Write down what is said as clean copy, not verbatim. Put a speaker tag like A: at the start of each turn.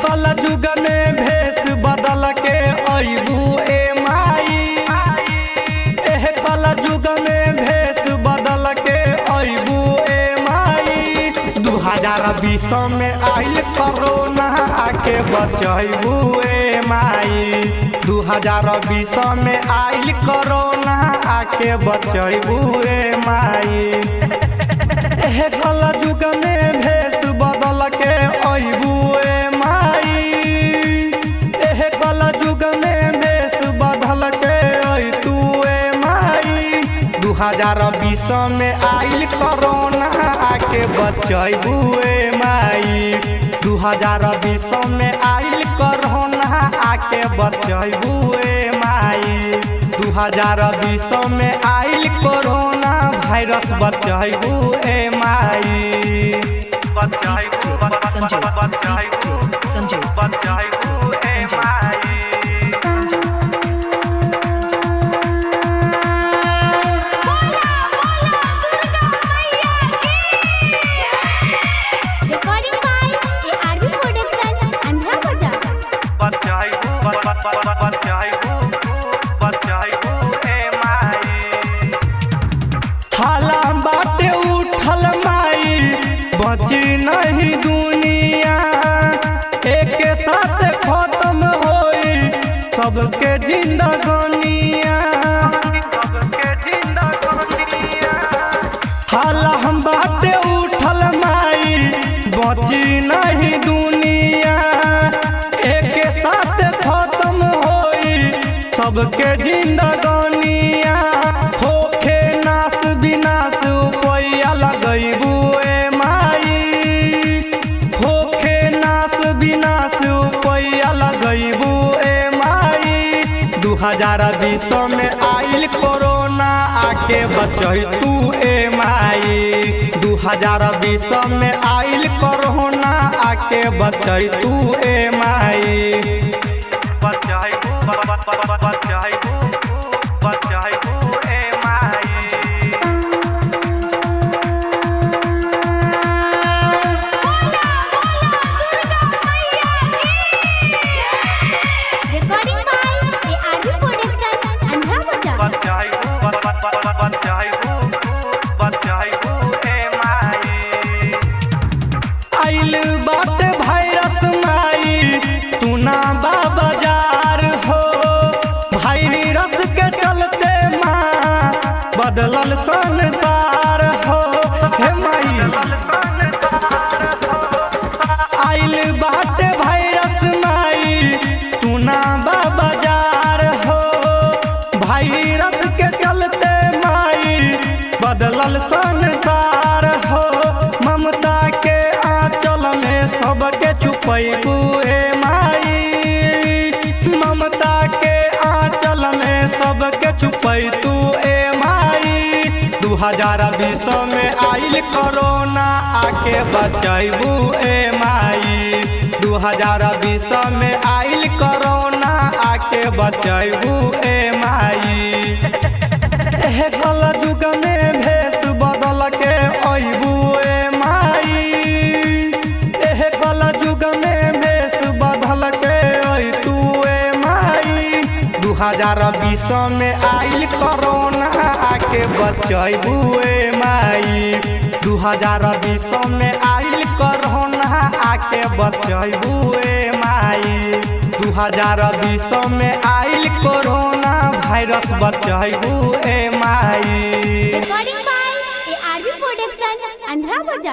A: कल जुग में भेष बदल के अइबू ए माई। एह कल जुग में भेष बदल के अइबू ए माई। 2020 में आइल कोरोना आके बचैबू ए माई। 2020 में आइल कोरोना आके बचैबू ए माई। एह कल जुग में भेष बदल के अइबू 2020 में आइल कोरोना आके बचैबू ए माई। 2020 में आइल कोरोना आके बचैबू ए माई। 2020 में आइल कोरोना वायरस बचैबू ए माई। बचैबू ए माई। हाला बाटे उठल माई बची नहीं दुनिया। एक साथ खत्म होई सबके जिंदगानिया। हाला बाटे उठल माई बची नहीं दुनिया। एक साथ खत्म होई सबके जिंदगानिया। होखे नाश विनाश पैया लगैबू ए माई। होखे नाश विनाश पैया लगैबू ए माई। 2020 में आइल कोरोना आके बचैतू ए माई। 2020 में आइल कोरोना आके बचैतू ए माई। आइल बाटे वायरस माई सुना बाजार हो। वायरस के चलते माँ बदलल संसार हो। हे माई आइल बाटे वायरस माई सुना बाजार हो। वायरस के चलते माई बदलल संसार हो। ममता के आंचल में सबके छुपैबू ए माई। ममता के आंचल में सबके छुपैतू ए माई। 2020 में आइल कोरोना आके बचैबू ए माई। 2020 में आइल कोरोना आके बचैबू ए माई। एह कल जुग में भेष बदल के अइबू ए माई। एह कल जुग में भेष बदल के अइतू ए माई। 2020 में आइल कोरोना आके बचैबू ए माई। 2020 में आइल कोरोना आके बचैबू ए माई। 2020 में आइल कोरोना वायरस बचैबू ए माई।